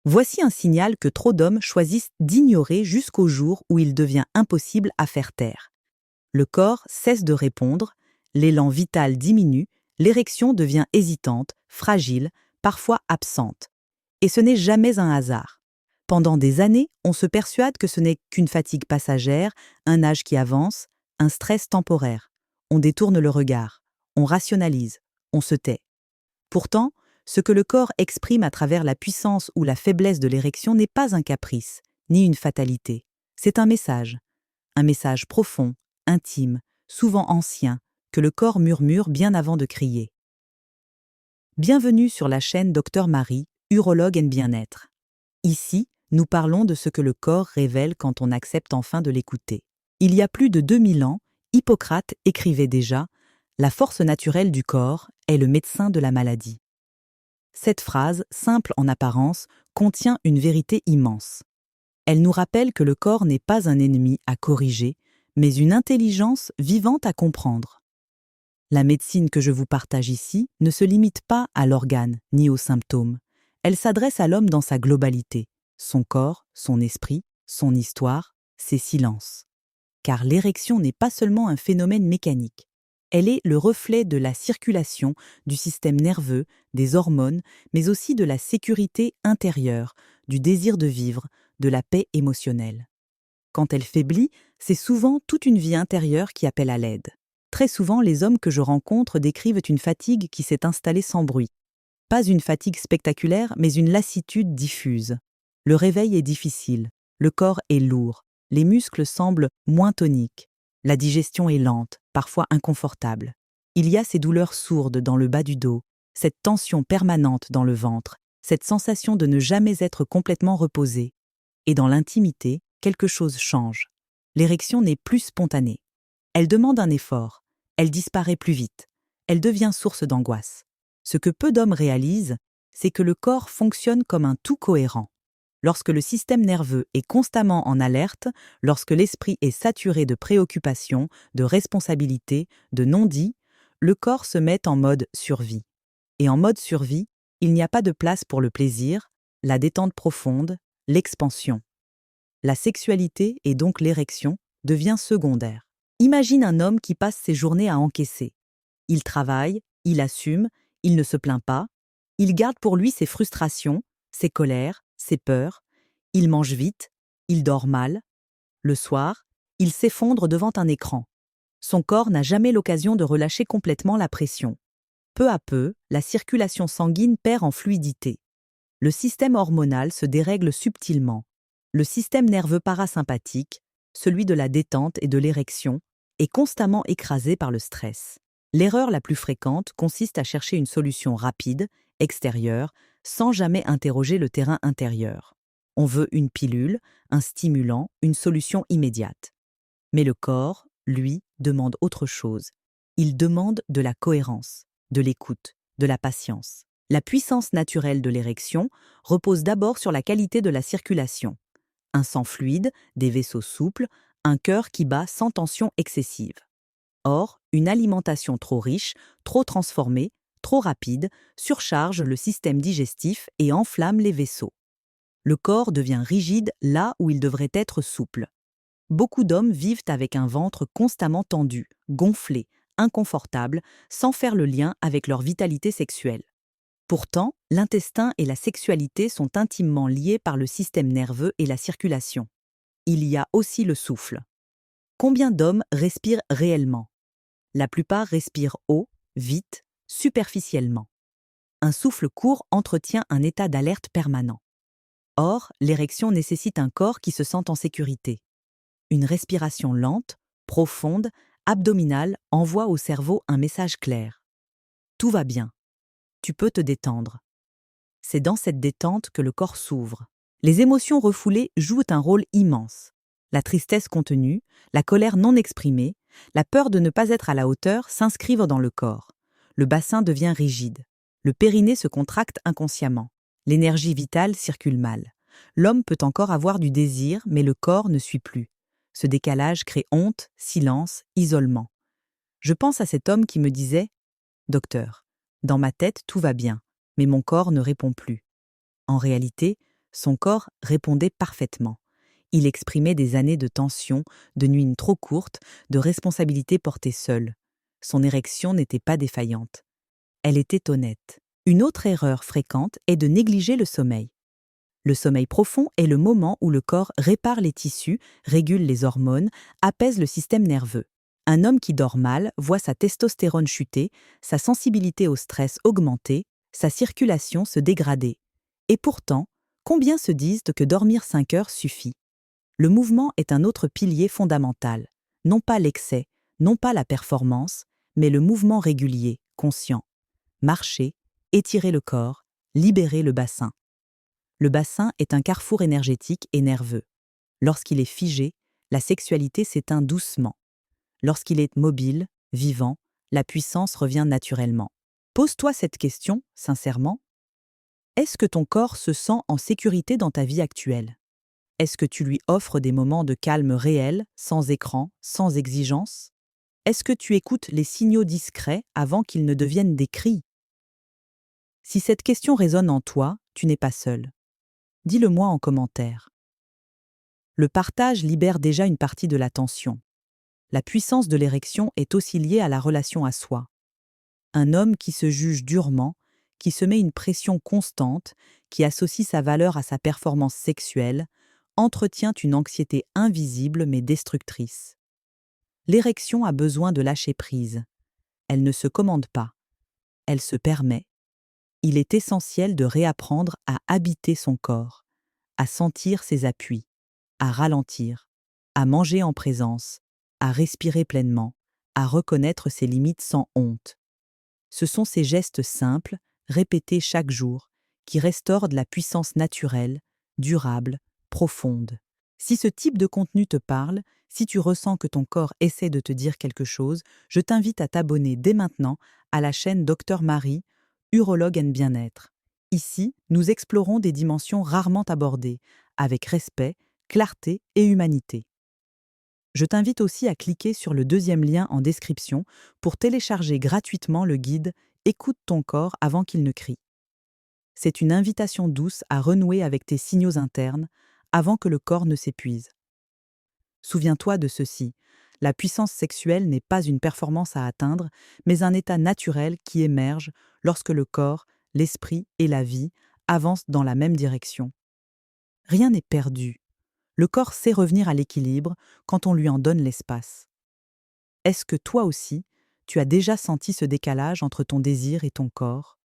Voici un signal que trop d'hommes choisissent d'ignorer jusqu'au jour où il devient impossible à faire taire. Le corps cesse de répondre, l'élan vital diminue, l'érection devient hésitante, fragile, parfois absente. Et ce n'est jamais un hasard. Pendant des années, on se persuade que ce n'est qu'une fatigue passagère, un âge qui avance, un stress temporaire. On détourne le regard, on rationalise, on se tait. Pourtant, ce que le corps exprime à travers la puissance ou la faiblesse de l'érection n'est pas un caprice, ni une fatalité. C'est un message profond, intime, souvent ancien, que le corps murmure bien avant de crier. Bienvenue sur la chaîne Dr Marie, urologue et bien-être. Ici, nous parlons de ce que le corps révèle quand on accepte enfin de l'écouter. Il y a plus de 2000 ans, Hippocrate écrivait déjà « La force naturelle du corps est le médecin de la maladie ». Cette phrase, simple en apparence, contient une vérité immense. Elle nous rappelle que le corps n'est pas un ennemi à corriger, mais une intelligence vivante à comprendre. La médecine que je vous partage ici ne se limite pas à l'organe ni aux symptômes. Elle s'adresse à l'homme dans sa globalité, son corps, son esprit, son histoire, ses silences. Car l'érection n'est pas seulement un phénomène mécanique. Elle est le reflet de la circulation, du système nerveux, des hormones, mais aussi de la sécurité intérieure, du désir de vivre, de la paix émotionnelle. Quand elle faiblit, c'est souvent toute une vie intérieure qui appelle à l'aide. Très souvent, les hommes que je rencontre décrivent une fatigue qui s'est installée sans bruit. Pas une fatigue spectaculaire, mais une lassitude diffuse. Le réveil est difficile, le corps est lourd, les muscles semblent moins toniques, la digestion est lente, parfois inconfortable. Il y a ces douleurs sourdes dans le bas du dos, cette tension permanente dans le ventre, cette sensation de ne jamais être complètement reposé. Et dans l'intimité, quelque chose change. L'érection n'est plus spontanée. Elle demande un effort, elle disparaît plus vite, elle devient source d'angoisse. Ce que peu d'hommes réalisent, c'est que le corps fonctionne comme un tout cohérent. Lorsque le système nerveux est constamment en alerte, lorsque l'esprit est saturé de préoccupations, de responsabilités, de non-dits, le corps se met en mode survie. Et en mode survie, il n'y a pas de place pour le plaisir, la détente profonde, l'expansion. La sexualité, et donc l'érection, devient secondaire. Imagine un homme qui passe ses journées à encaisser. Il travaille, il assume, il ne se plaint pas, il garde pour lui ses frustrations, ses colères, ses peurs, il mange vite, il dort mal. Le soir, il s'effondre devant un écran. Son corps n'a jamais l'occasion de relâcher complètement la pression. Peu à peu, la circulation sanguine perd en fluidité. Le système hormonal se dérègle subtilement. Le système nerveux parasympathique, celui de la détente et de l'érection, est constamment écrasé par le stress. L'erreur la plus fréquente consiste à chercher une solution rapide, extérieure, sans jamais interroger le terrain intérieur. On veut une pilule, un stimulant, une solution immédiate. Mais le corps, lui, demande autre chose. Il demande de la cohérence, de l'écoute, de la patience. La puissance naturelle de l'érection repose d'abord sur la qualité de la circulation. Un sang fluide, des vaisseaux souples, un cœur qui bat sans tension excessive. Or, une alimentation trop riche, trop transformée, trop rapide, surcharge le système digestif et enflamme les vaisseaux. Le corps devient rigide là où il devrait être souple. Beaucoup d'hommes vivent avec un ventre constamment tendu, gonflé, inconfortable, sans faire le lien avec leur vitalité sexuelle. Pourtant, l'intestin et la sexualité sont intimement liés par le système nerveux et la circulation. Il y a aussi le souffle. Combien d'hommes respirent réellement? La plupart respirent haut, vite, superficiellement. Un souffle court entretient un état d'alerte permanent. Or, l'érection nécessite un corps qui se sent en sécurité. Une respiration lente, profonde, abdominale envoie au cerveau un message clair. Tout va bien. Tu peux te détendre. C'est dans cette détente que le corps s'ouvre. Les émotions refoulées jouent un rôle immense. La tristesse contenue, la colère non exprimée, la peur de ne pas être à la hauteur s'inscrivent dans le corps. Le bassin devient rigide. Le périnée se contracte inconsciemment. L'énergie vitale circule mal. L'homme peut encore avoir du désir, mais le corps ne suit plus. Ce décalage crée honte, silence, isolement. Je pense à cet homme qui me disait « Docteur, dans ma tête tout va bien, mais mon corps ne répond plus. » En réalité, Son corps répondait parfaitement. Il exprimait des années de tension, de nuits trop courtes, de responsabilités portées seule. Son érection n'était pas défaillante. Elle était honnête. Une autre erreur fréquente est de négliger le sommeil. Le sommeil profond est le moment où le corps répare les tissus, régule les hormones, apaise le système nerveux. Un homme qui dort mal voit sa testostérone chuter, sa sensibilité au stress augmenter, sa circulation se dégrader. Et pourtant, combien se disent que dormir 5 heures suffit? Le mouvement est un autre pilier fondamental. Non pas l'excès, non pas la performance, mais le mouvement régulier, conscient. Marcher, étirer le corps, libérer le bassin. Le bassin est un carrefour énergétique et nerveux. Lorsqu'il est figé, la sexualité s'éteint doucement. Lorsqu'il est mobile, vivant, la puissance revient naturellement. Pose-toi cette question, sincèrement. Est-ce que ton corps se sent en sécurité dans ta vie actuelle? Est-ce que tu lui offres des moments de calme réel, sans écran, sans exigence? Est-ce que tu écoutes les signaux discrets avant qu'ils ne deviennent des cris? Si cette question résonne en toi, tu n'es pas seul. Dis-le-moi en commentaire. Le partage libère déjà une partie de la tension. La puissance de l'érection est aussi liée à la relation à soi. Un homme qui se juge durement, qui se met une pression constante, qui associe sa valeur à sa performance sexuelle, entretient une anxiété invisible mais destructrice. L'érection a besoin de lâcher prise. Elle ne se commande pas. Elle se permet. Il est essentiel de réapprendre à habiter son corps, à sentir ses appuis, à ralentir, à manger en présence, à respirer pleinement, à reconnaître ses limites sans honte. Ce sont ces gestes simples, répétés chaque jour, qui restaurent de la puissance naturelle, durable, profonde. Si ce type de contenu te parle, si tu ressens que ton corps essaie de te dire quelque chose, je t'invite à t'abonner dès maintenant à la chaîne Dr Marie, Urologue and Bien-être. Ici, nous explorons des dimensions rarement abordées, avec respect, clarté et humanité. Je t'invite aussi à cliquer sur le deuxième lien en description pour télécharger gratuitement le guide « Écoute ton corps avant qu'il ne crie ». C'est une invitation douce à renouer avec tes signaux internes avant que le corps ne s'épuise. Souviens-toi de ceci, la puissance sexuelle n'est pas une performance à atteindre, mais un état naturel qui émerge lorsque le corps, l'esprit et la vie avancent dans la même direction. Rien n'est perdu. Le corps sait revenir à l'équilibre quand on lui en donne l'espace. Est-ce que toi aussi, tu as déjà senti ce décalage entre ton désir et ton corps?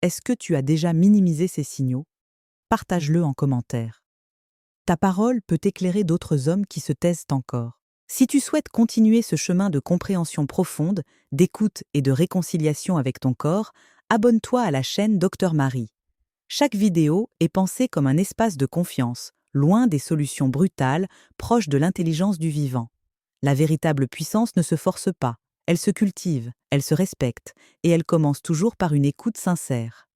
Est-ce que tu as déjà minimisé ces signaux? Partage-le en commentaire. Ta parole peut éclairer d'autres hommes qui se taisent encore. Si tu souhaites continuer ce chemin de compréhension profonde, d'écoute et de réconciliation avec ton corps, abonne-toi à la chaîne Dr Marie. Chaque vidéo est pensée comme un espace de confiance, loin des solutions brutales, proches de l'intelligence du vivant. La véritable puissance ne se force pas, elle se cultive, elle se respecte, et elle commence toujours par une écoute sincère.